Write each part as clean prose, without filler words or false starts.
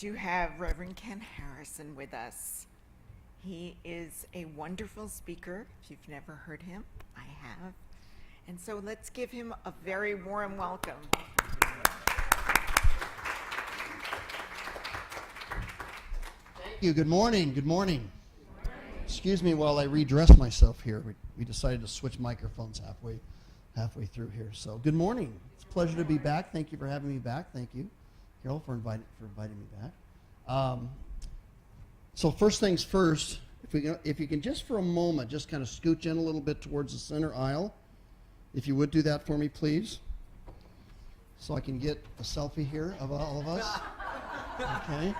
to have Reverend Ken Harrison with us. He is a wonderful speaker. If you've never heard him, I have. And so let's give him a very warm welcome. Thank you. Good morning. Good morning. Excuse me while I redress myself here. We decided to switch microphones halfway through here. So good morning. It's a pleasure to be back. Thank you for having me back. Thank you, Carol, for inviting me back. So first things first, if you can just for a moment just kind of scooch in a little bit towards the center aisle, if you would do that for me, please, so I can get a selfie here of all of us. Okay.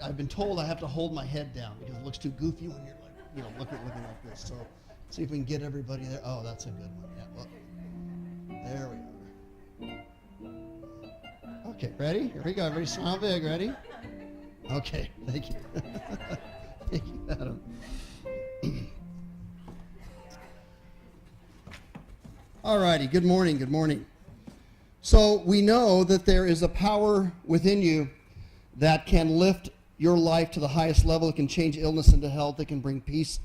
I've been told I have to hold my head down because it looks too goofy when you're looking like this. So see if we can get everybody there. Oh, that's a good one. Yeah. Well, there we are. Okay, ready? Here we go. Everybody smile big. Ready? Okay. Thank you. Thank you, Adam. All righty. Good morning. Good morning. So we know that there is a power within you that can lift your life to the highest level. It can change illness into health. It can bring peace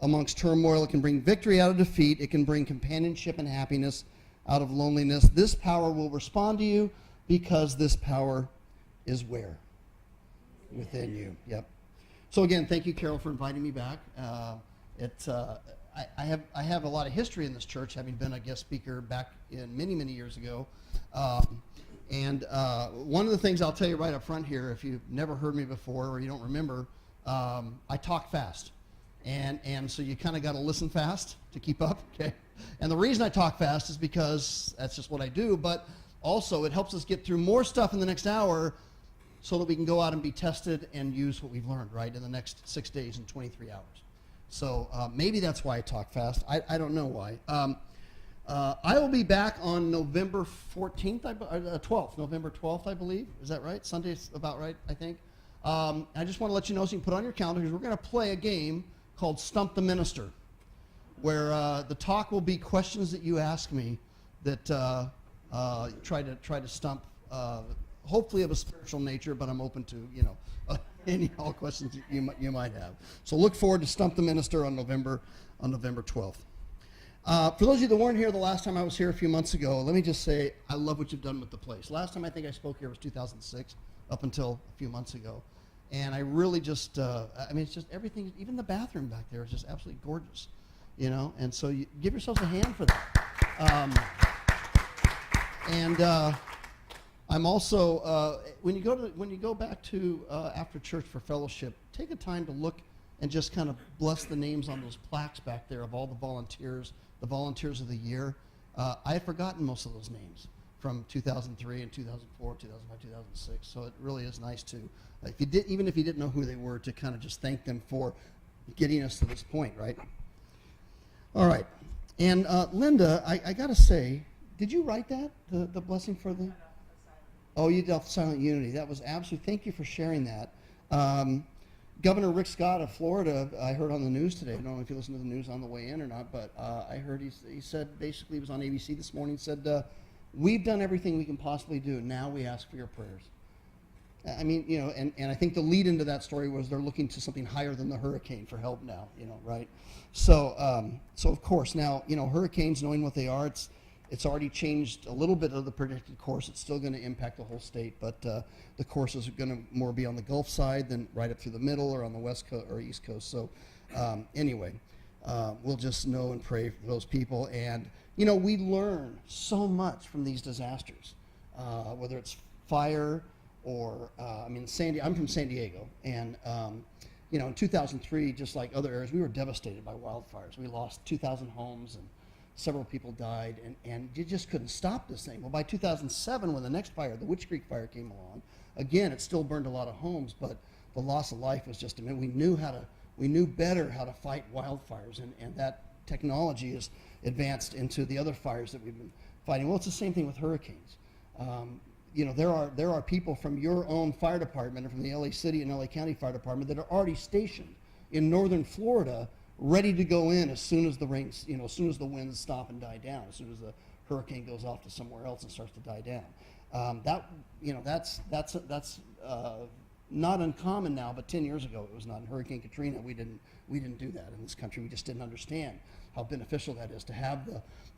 amongst turmoil. It can bring victory out of defeat. It can bring companionship and happiness out of loneliness. This power will respond to you because this power is where? Within you. Yep. So again, thank you, Carol, for inviting me back. I have a lot of history in this church, having been a guest speaker back in many years ago. And one of the things I'll tell you right up front here, if you've never heard me before or you don't remember, I talk fast. And so you kind of got to listen fast to keep up, okay? And the reason I talk fast is because that's just what I do, but also it helps us get through more stuff in the next hour so that we can go out and be tested and use what we've learned, right, in the next 6 days and 23 hours. So maybe that's why I talk fast. I don't know why. I will be back on November 14th, 12th, November 12th, I believe. Is that right? Sunday's about right, I think. I just want to let you know so you can put on your calendar because we're going to play a game called Stump the Minister, where the talk will be questions that you ask me that try to stump, hopefully of a spiritual nature, but I'm open to, any all questions that you might have. So look forward to Stump the Minister on November 12th. For those of you that weren't here the last time I was here a few months ago, let me just say I love what you've done with the place. Last time I think I spoke here was 2006, up until a few months ago. And I really just, it's just everything, even the bathroom back there is just absolutely gorgeous, And so you give yourselves a hand for that. I'm also, when you go back to after church for fellowship, take a time to look and just kind of bless the names on those plaques back there of all the volunteers of the year. I had forgotten most of those names from 2003 and 2004, 2005, 2006. So it really is nice to, even if you didn't know who they were, to kind of just thank them for getting us to this point, right? All right. And Linda, I got to say, did you write that, the blessing for the? Oh, you did Silent Unity. That was absolutely, thank you for sharing that. Governor Rick Scott of Florida, I heard on the news today, I don't know if you listened to the news on the way in or not, but I heard he said, basically he was on ABC this morning, said, we've done everything we can possibly do, now we ask for your prayers. I mean, and I think the lead into that story was they're looking to something higher than the hurricane for help now, right? So of course, now, hurricanes, knowing what they are, it's already changed a little bit of the predicted course. It's still going to impact the whole state, but the courses are going to more be on the Gulf side than right up through the middle or on the West Coast or East Coast. So anyway, we'll just know and pray for those people. And, we learn so much from these disasters, whether it's fire or, I'm from San Diego. And, in 2003, just like other areas, we were devastated by wildfires. We lost 2,000 homes and several people died, and you just couldn't stop this thing. Well, by 2007, when the next fire, the Witch Creek fire, came along, again, it still burned a lot of homes, but the loss of life was just, we knew better how to fight wildfires, and that technology is advanced into the other fires that we've been fighting. Well, it's the same thing with hurricanes. There are people from your own fire department, or from the LA City and LA County Fire Department, that are already stationed in northern Florida, ready to go in as soon as the rains, as soon as the winds stop and die down, as soon as the hurricane goes off to somewhere else and starts to die down. That's not uncommon now, but 10 years ago it was not. In Hurricane Katrina, we didn't do that in this country. We just didn't understand how beneficial that is to have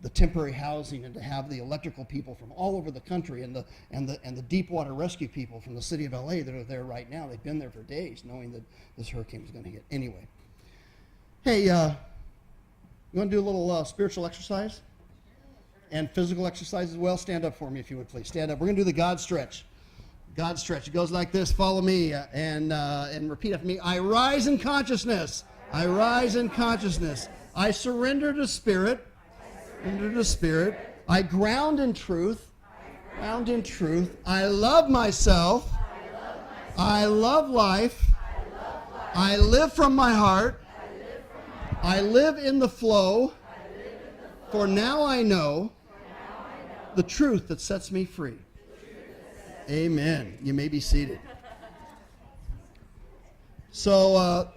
the temporary housing and to have the electrical people from all over the country and the deep water rescue people from the city of LA that are there right now. They've been there for days knowing that this hurricane was going to hit. Anyway, hey, you want to do a little spiritual exercise and physical exercise as well? Stand up for me if you would, please. Stand up. We're going to do the God stretch. God stretch. It goes like this. Follow me and repeat after me. I rise in consciousness. I rise in consciousness. I surrender to spirit. Surrender to spirit. I ground in truth. Ground in truth. I love myself. I love life. I live from my heart. I live in the flow. For now I know the truth that sets me free. Amen. You may be seated. So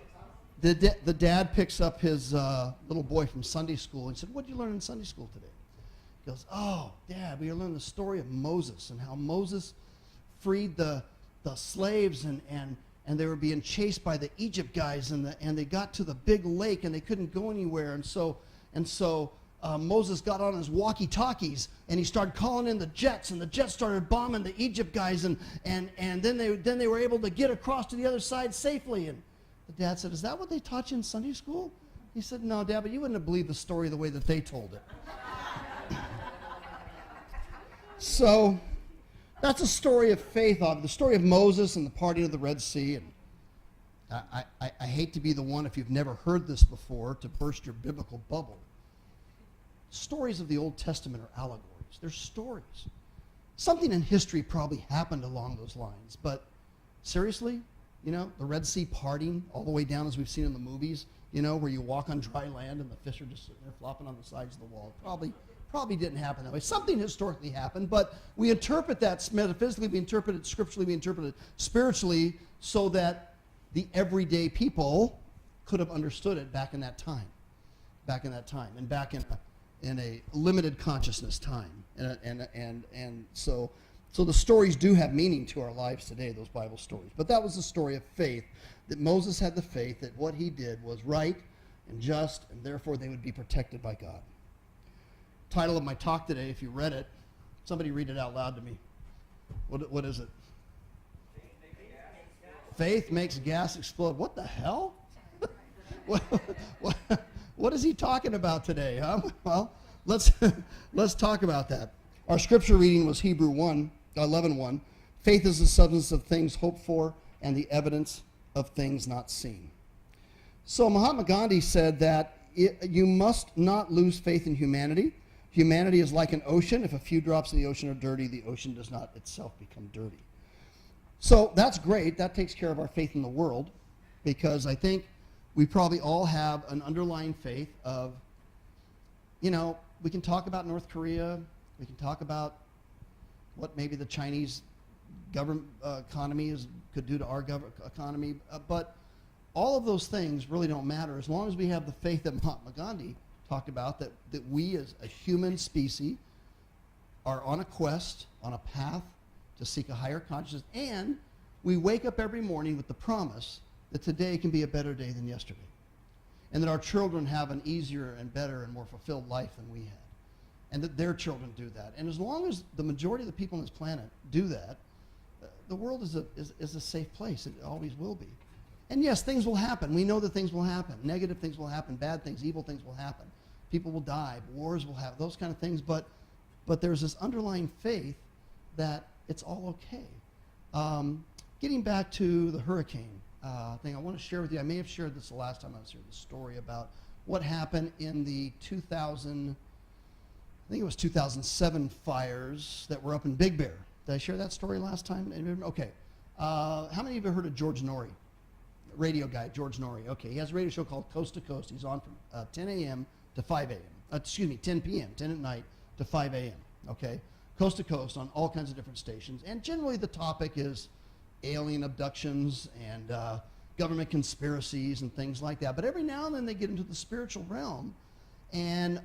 the dad picks up his little boy from Sunday school and said, "What did you learn in Sunday school today?" He goes, "Oh, Dad, we learned the story of Moses and how Moses freed the slaves and they were being chased by the Egypt guys and they got to the big lake and they couldn't go anywhere and so Moses got on his walkie-talkies and he started calling in the jets, and the jets started bombing the Egypt guys, and then they were able to get across to the other side safely." And the dad said, "Is that what they taught you in Sunday school?" He said, "No, Dad, but you wouldn't have believed the story the way that they told it." So that's a story of faith, the story of Moses and the parting of the Red Sea. And I hate to be the one, if you've never heard this before, to burst your biblical bubble. Stories of the Old Testament are allegories. They're stories. Something in history probably happened along those lines, but seriously, the Red Sea parting all the way down as we've seen in the movies, where you walk on dry land and the fish are just sitting there flopping on the sides of the wall. Probably didn't happen that way. Something historically happened, but we interpret that metaphysically, we interpret it scripturally, we interpret it spiritually so that the everyday people could have understood it back in that time, and back in a limited consciousness time. And so the stories do have meaning to our lives today, those Bible stories. But that was the story of faith, that Moses had the faith that what he did was right and just, and therefore they would be protected by God. Title of my talk today, if you read it, somebody read it out loud to me. What is it? Faith makes gas explode. What the hell? What is he talking about today, huh? Well, let's talk about that. Our scripture reading was Hebrews 11:1. Faith is the substance of things hoped for and the evidence of things not seen. So Mahatma Gandhi said that you must not lose faith in humanity. Humanity is like an ocean. If a few drops of the ocean are dirty, the ocean does not itself become dirty. So that's great. That takes care of our faith in the world, because I think we probably all have an underlying faith of, we can talk about North Korea, we can talk about what maybe the Chinese government economy could do to our economy, but all of those things really don't matter as long as we have the faith that Mahatma Gandhi talked about, that we as a human species are on a quest, on a path to seek a higher consciousness, and we wake up every morning with the promise that today can be a better day than yesterday, and that our children have an easier and better and more fulfilled life than we had, and that their children do that. And as long as the majority of the people on this planet do that, the world is a safe place. It always will be. And yes, things will happen. We know that things will happen. Negative things will happen. Bad things, evil things will happen. People will die. Wars will happen. Those kind of things. But there's this underlying faith that it's all okay. Getting back to the hurricane thing, I want to share with you. I may have shared this the last time I was here. The story about what happened in the 2007 fires that were up in Big Bear. Did I share that story last time? Okay. How many of you have heard of George Norrie? Radio guy, George Norrie. Okay, he has a radio show called Coast to Coast. He's on from 10 a.m. to 5 a.m. 10 p.m., 10 at night to 5 a.m. Okay, Coast to Coast on all kinds of different stations. And generally the topic is alien abductions and government conspiracies and things like that. But every now and then they get into the spiritual realm. And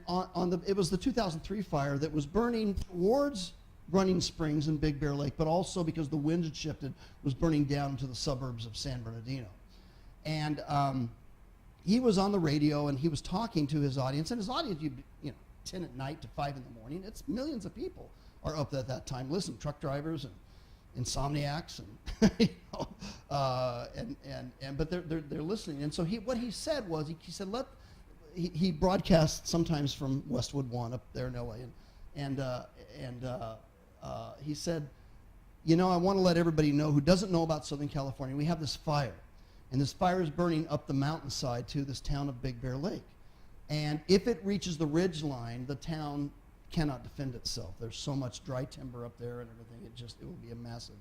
it was the 2003 fire that was burning towards running springs in Big Bear Lake, but also because the wind had shifted, was burning down into the suburbs of San Bernardino. And he was on the radio, and he was talking to his audience. And his audience, 10 at night to 5 in the morning, it's millions of people are up at that time listening, truck drivers and insomniacs, and but they're listening. And so what he said was, he said, he broadcast sometimes from Westwood One up there in LA, and he said, I want to let everybody know who doesn't know about Southern California, we have this fire. And this fire is burning up the mountainside to this town of Big Bear Lake. And if it reaches the ridge line, the town cannot defend itself. There's so much dry timber up there and everything. It will be a massive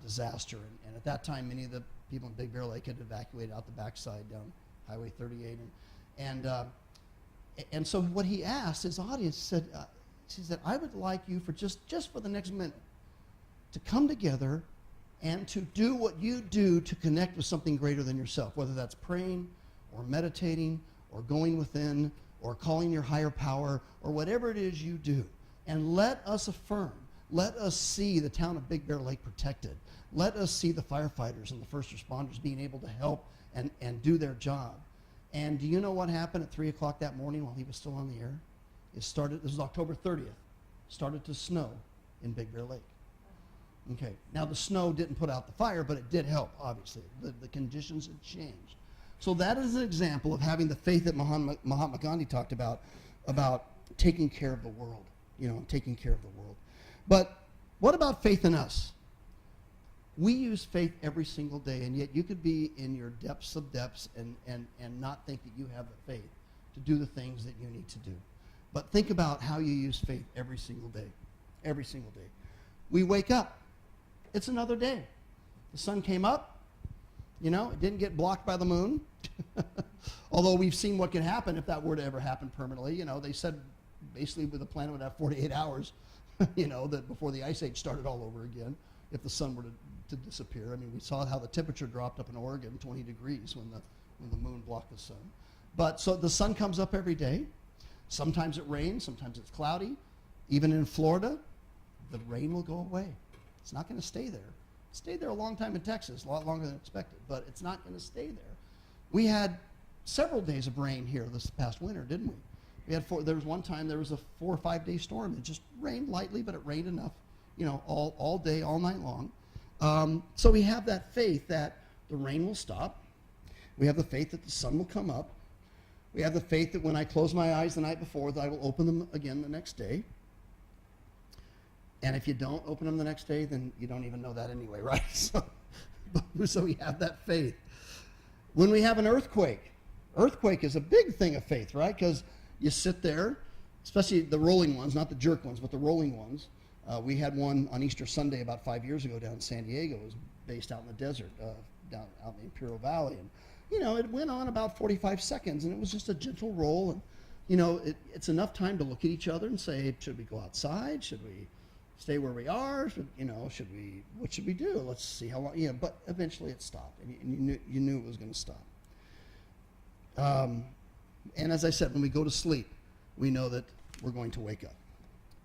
disaster. And at that time, many of the people in Big Bear Lake had evacuated out the backside down Highway 38. And so what he asked his audience, he said, I would like you for just for the next minute to come together and to do what you do to connect with something greater than yourself, whether that's praying or meditating or going within or calling your higher power or whatever it is you do. And let us affirm, let us see the town of Big Bear Lake protected. Let us see the firefighters and the first responders being able to help and do their job. And do you know what happened at 3 o'clock that morning while he was still on the air? This was October 30th, started to snow in Big Bear Lake. Okay, now the snow didn't put out the fire, but it did help, obviously. The conditions had changed. So that is an example of having the faith that Mahatma Gandhi talked about taking care of the world, taking care of the world. But what about faith in us? We use faith every single day, and yet you could be in your depths of depths and not think that you have the faith to do the things that you need to do. But think about how you use faith every single day. Every single day. We wake up. It's another day. The sun came up. It didn't get blocked by the moon. Although we've seen what can happen if that were to ever happen permanently. They said basically the planet would have 48 hours, that before the ice age started all over again, if the sun were to disappear. I mean, we saw how the temperature dropped up in Oregon 20 degrees when the moon blocked the sun. But so the sun comes up every day. Sometimes it rains, sometimes it's cloudy. Even in Florida, the rain will go away. It's not going to stay there. It stayed there a long time in Texas, a lot longer than expected, but it's not going to stay there. We had several days of rain here this past winter, didn't we? There was one time there was a 4 or 5 day storm. It just rained lightly, but it rained enough, all day, all night long. So we have that faith that the rain will stop. We have the faith that the sun will come up. We have the faith that when I close my eyes the night before, that I will open them again the next day. And if you don't open them the next day, then you don't even know that anyway, right? So we have that faith. When we have an earthquake is a big thing of faith, right? Because you sit there, especially the rolling ones, not the jerk ones, but the rolling ones. We had one on Easter Sunday about 5 years ago down in San Diego. It was based out in the desert, down out in the Imperial Valley. And, it went on about 45 seconds, and it was just a gentle roll. And, it's enough time to look at each other and say, should we go outside? Should we stay where we are? What should we do? Let's see how long, but eventually it stopped, and you knew it was going to stop. And as I said, when we go to sleep, we know that we're going to wake up.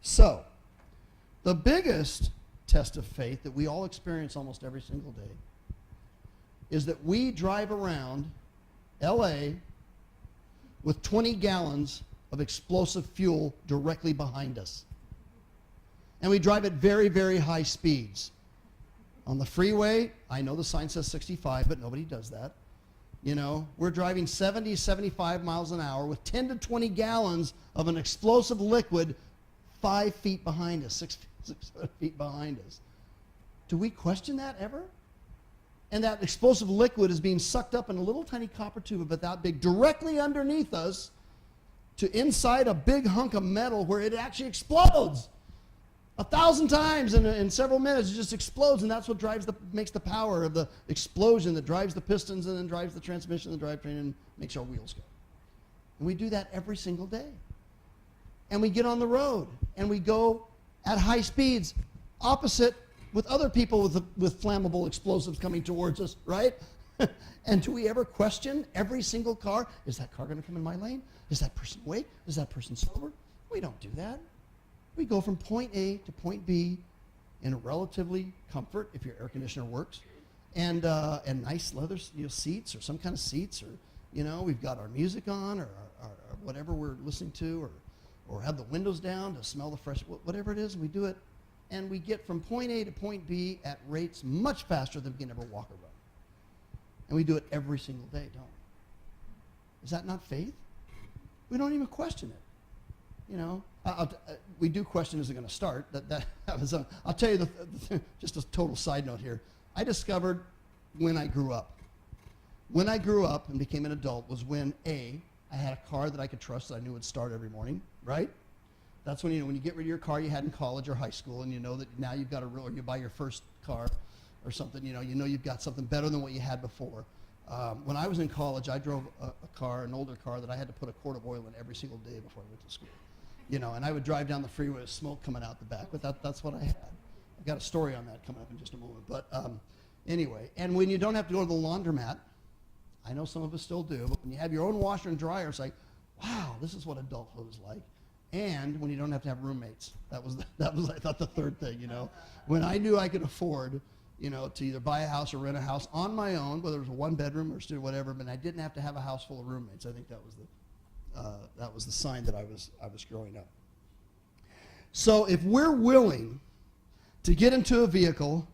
So, the biggest test of faith that we all experience almost every single day is that we drive around LA with 20 gallons of explosive fuel directly behind us. And we drive at very, very high speeds. On the freeway, I know the sign says 65, but nobody does that. We're driving 70, 75 miles an hour with 10 to 20 gallons of an explosive liquid 5 feet behind us, 6 feet behind us. Do we question that ever? And that explosive liquid is being sucked up in a little tiny copper tube about that big directly underneath us to inside a big hunk of metal where it actually explodes. 1,000 times in several minutes, it just explodes, and that's what makes the power of the explosion that drives the pistons and then drives the transmission, the drivetrain, and makes our wheels go. And we do that every single day. And we get on the road, and we go at high speeds, opposite with other people with flammable explosives coming towards us, right? And do we ever question every single car? Is that car going to come in my lane? Is that person awake? Is that person sober? We don't do that. We go from point A to point B in a relatively comfort, if your air conditioner works, and nice leather seats or some kind of seats, or we've got our music on, or whatever we're listening to, or have the windows down to smell the fresh, whatever it is. We do it, and we get from point A to point B at rates much faster than we can ever walk or run. And we do it every single day, don't we? Is that not faith? We don't even question it. We do question, is it going to start? That was I'll tell you just a total side note here. I discovered when I grew up. When I grew up and became an adult was when I had a car that I could trust that I knew would start every morning, right? That's when when you get rid of your car you had in college or high school, and you know that now you've got or you buy your first car or something, you know you've got something better than what you had before. When I was in college, I drove a car, an older car, that I had to put a quart of oil in every single day before I went to school. And I would drive down the freeway with smoke coming out the back, but that's what I had. I've got a story on that coming up in just a moment. But anyway, and when you don't have to go to the laundromat, I know some of us still do, but when you have your own washer and dryer, it's like, wow, this is what adulthood is like. And when you don't have to have roommates, that was I thought the third thing. When I knew I could afford, to either buy a house or rent a house on my own, whether it was a one bedroom or studio, whatever, but I didn't have to have a house full of roommates. I think that was the sign that I was growing up. So if we're willing to get into a vehicle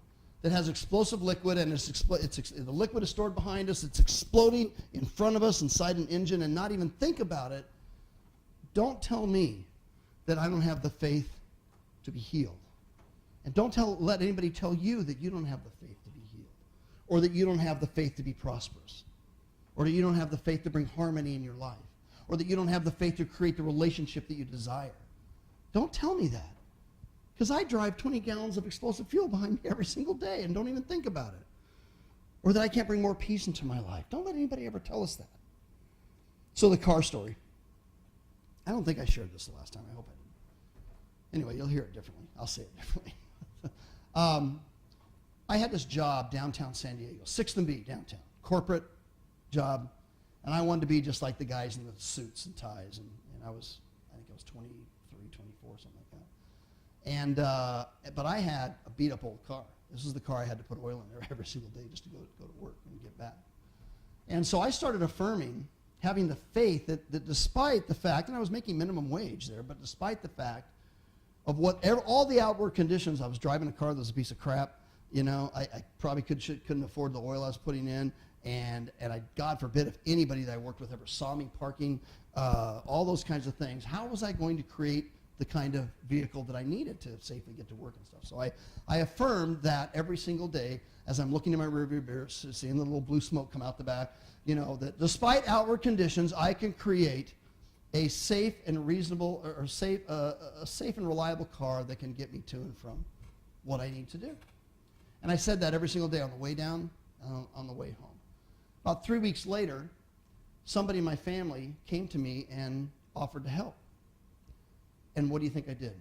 that has explosive liquid, and the liquid is stored behind us, it's exploding in front of us inside an engine, and not even think about it, don't tell me that I don't have the faith to be healed. And don't let anybody tell you that you don't have the faith to be healed, or that you don't have the faith to be prosperous, or that you don't have the faith to bring harmony in your life, or that you don't have the faith to create the relationship that you desire. Don't tell me that, because I drive 20 gallons of explosive fuel behind me every single day and don't even think about it. Or that I can't bring more peace into my life. Don't let anybody ever tell us that. So the car story. I don't think I shared this the last time. I hope I didn't. Anyway, you'll hear it differently. I'll say it differently. I had this job downtown San Diego, 6th and B downtown, corporate job, and I wanted to be just like the guys in the suits and ties, and I think I was 23, 24, something like that. And but I had a beat up old car. This is the car I had to put oil in there every single day just to go to work and get back. And so I started affirming, having the faith that despite the fact, and I was making minimum wage there, but despite the fact of all the outward conditions, I was driving a car that was a piece of crap. I probably couldn't afford the oil I was putting in, and God forbid if anybody that I worked with ever saw me parking, all those kinds of things. How was I going to create the kind of vehicle that I needed to safely get to work and stuff? So I affirmed that every single day as I'm looking in my rearview mirror, seeing the little blue smoke come out the back, that despite outward conditions, I can create a safe and reasonable, or safe and reliable car that can get me to and from what I need to do. And I said that every single day on the way down and on the way home. About 3 weeks later, somebody in my family came to me and offered to help. And what do you think I did?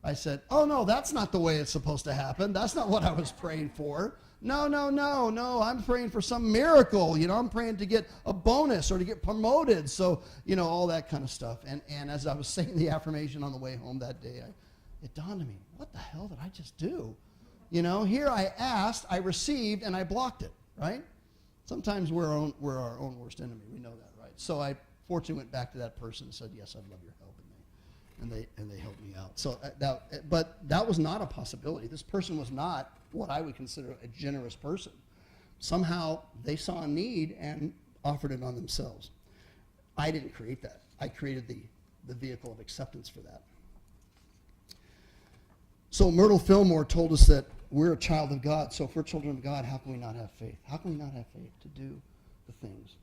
I said, oh, no, that's not the way it's supposed to happen. That's not what I was praying for. No, I'm praying for some miracle. I'm praying to get a bonus or to get promoted. So, all that kind of stuff. And as I was saying the affirmation on the way home that day, it dawned on me, what the hell did I just do? Here I asked, I received, and I blocked it, right? Sometimes we're our own worst enemy. We know that, right? So I fortunately went back to that person and said, yes, I'd love your help. And they helped me out. So but that was not a possibility. This person was not what I would consider a generous person. Somehow they saw a need and offered it on themselves. I didn't create that. I created the vehicle of acceptance for that. So Myrtle Fillmore told us that we're a child of God. So if we're children of God, how can we not have faith? How can we not have faith to do the things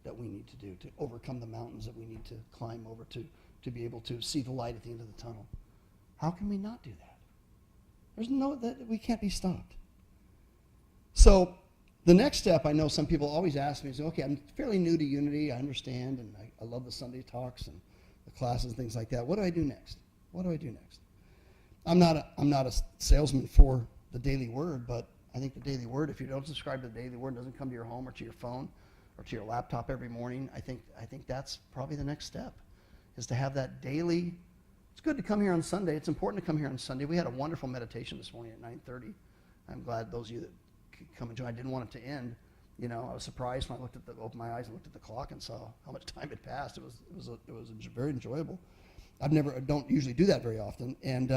that we need to do, to overcome the mountains that we need to climb over, to be able to see the light at the end of the tunnel? How can we not do that? That we can't be stopped. So the next step, I know some people always ask me, is, okay, I'm fairly new to Unity, I understand, and I love the Sunday talks and the classes and things like that. What do I do next? What do I do next? I'm not a salesman for the Daily Word, but I think the Daily Word, if you don't subscribe to the Daily Word, doesn't come to your home or to your phone or to your laptop every morning, I think that's probably the next step, is to have that daily It's good to come here on Sunday. It's important to come here on Sunday. We had a wonderful meditation this morning at 9:30. I'm glad those of you that could come and join. I didn't want it to end. You know, I was surprised when I opened my eyes and looked at the clock and saw how much time had passed. It was very enjoyable. I don't usually do that very often. And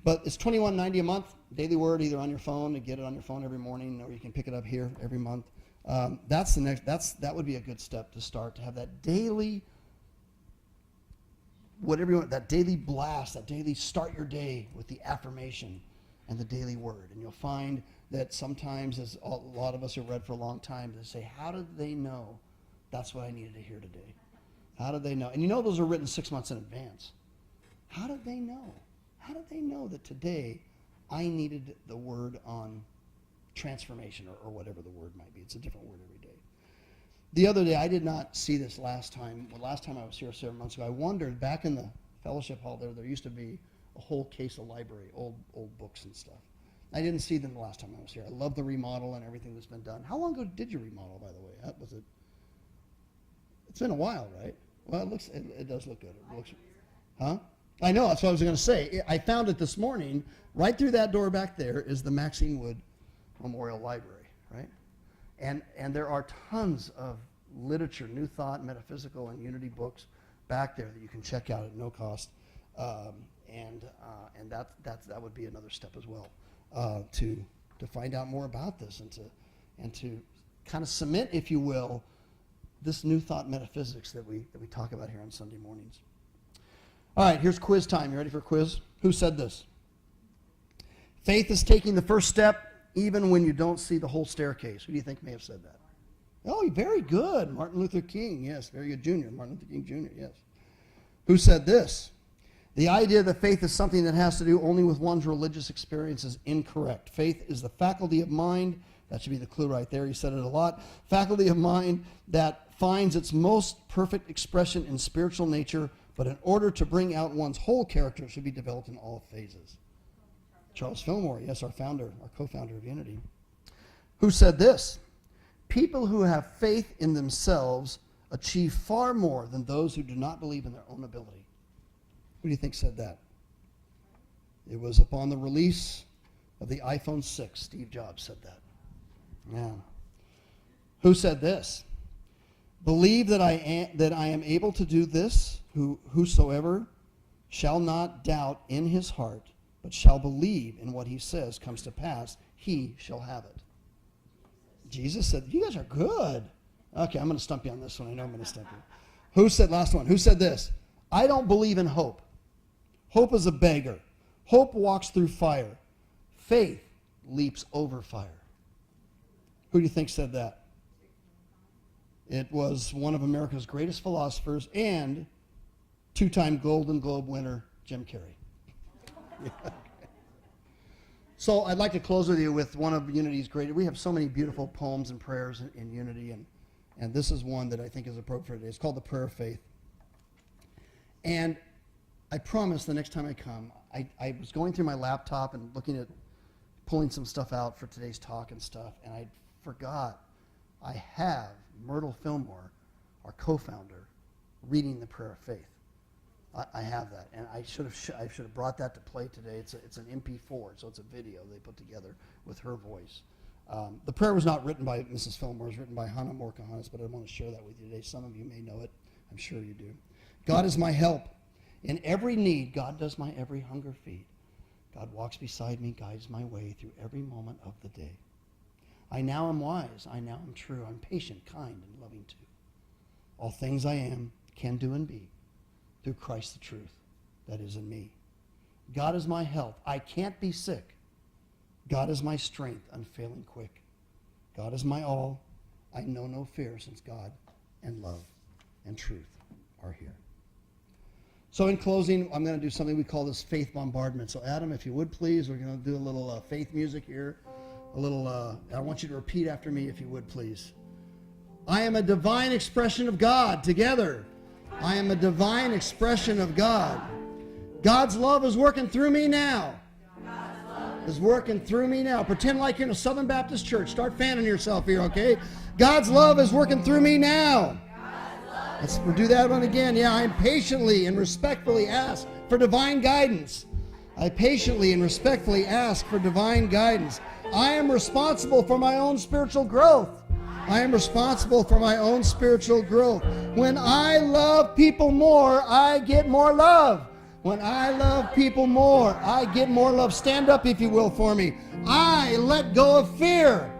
but it's $21.90 a month. Daily Word, either on your phone, to get it on your phone every morning, or you can pick it up here every month. That would be a good step to start, to have that daily, whatever you want, that daily blast, that daily start your day with the affirmation and the daily Word. And you'll find that sometimes, as a lot of us have read for a long time, they say, how did they know that's what I needed to hear today? How did they know? And you know those are written 6 months in advance. How did they know? How did they know that today I needed the word on transformation, or whatever the word might be? It's a different word every day. The other day, I did not see this last time. Well, last time I was here 7 months ago, I wondered, back in the fellowship hall there used to be a whole case of library, old books and stuff. I didn't see them the last time I was here. I love the remodel and everything that's been done. How long ago did you remodel, by the way? Was it? It's been a while, right? Well, it does look good. It looks, huh? I know, that's what I was going to say. I found it this morning. Right through that door back there is the Maxine Wood Memorial Library, right? And there are tons of literature, New Thought, metaphysical, and unity books back there that you can check out at no cost. And that would be another step as well, to find out more about this and to kind of cement, if you will, this New Thought metaphysics that we talk about here on Sunday mornings. All right, here's quiz time. You ready for a quiz? Who said this? Faith is taking the first step even when you don't see the whole staircase. Who do you think may have said that? Oh, very good. Martin Luther King, yes. Very good. Jr. Martin Luther King Jr., yes. Who said this? The idea that faith is something that has to do only with one's religious experience is incorrect. Faith is the faculty of mind. That should be the clue right there. You said it a lot. Faculty of mind that finds its most perfect expression in spiritual nature, but in order to bring out one's whole character, it should be developed in all phases. Charles Fillmore, yes, our founder, our co-founder of Unity. Who said this? People who have faith in themselves achieve far more than those who do not believe in their own ability. Who do you think said that? It was upon the release of the iPhone 6. Steve Jobs said that. Yeah. Who said this? Believe that I am able to do this. Whosoever shall not doubt in his heart, but shall believe in what he says comes to pass, he shall have it. Jesus said, you guys are good. Okay, I'm going to stump you on this one. I know I'm going to stump you. Who said, last one, who said this? I don't believe in hope. Hope is a beggar. Hope walks through fire. Faith leaps over fire. Who do you think said that? It was one of America's greatest philosophers and two-time Golden Globe winner, Jim Carrey. Yeah. So I'd like to close with you with one of Unity's great. We have so many beautiful poems and prayers in Unity, and this is one that I think is appropriate for today. It's called the Prayer of Faith. And I promise the next time I come, I was going through my laptop and looking at pulling some stuff out for today's talk and stuff, and I forgot I have Myrtle Fillmore, our co-founder, reading the Prayer of Faith. I have that, and I should have brought that to play today. It's an MP4, so it's a video they put together with her voice. The prayer was not written by Mrs. Fillmore. It was written by Hannah Morkahanis, but I want to share that with you today. Some of you may know it. I'm sure you do. God is my help. In every need, God does my every hunger feed. God walks beside me, guides my way through every moment of the day. I now am wise. I now am true. I'm patient, kind, and loving too. All things I am, can do, and be through Christ the truth that is in me. God is my health. I can't be sick. God is my strength, unfailing quick. God is my all. I know no fear, since God and love and truth are here. So in closing, I'm going to do something we call this faith bombardment. So Adam, if you would please, we're going to do a little faith music here. I want you to repeat after me, if you would please. I am a divine expression of God. Together. I am a divine expression of God. God's love is working through me now. Is working through me now. Pretend like you're in a Southern Baptist church. Start fanning yourself here, okay? God's love is working through me now. We'll do that one again. Yeah, I patiently and respectfully ask for divine guidance. I patiently and respectfully ask for divine guidance. I am responsible for my own spiritual growth. I am responsible for my own spiritual growth. When I love people more, I get more love. When I love people more, I get more love. Stand up, if you will, for me. I let go of fear.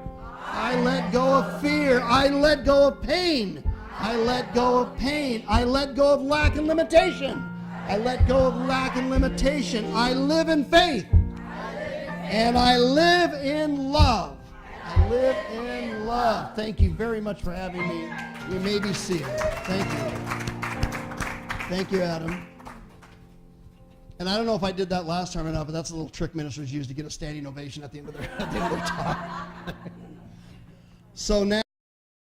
I let go of fear. I let go of pain. I let go of pain. I let go of lack and limitation. I let go of lack and limitation. I live in faith. And I live in love. I live in love. Thank you very much for having me. You may be seated. Thank you. Thank you, Adam. And I don't know if I did that last time or not, but that's a little trick ministers use to get a standing ovation at the end of their talk. So now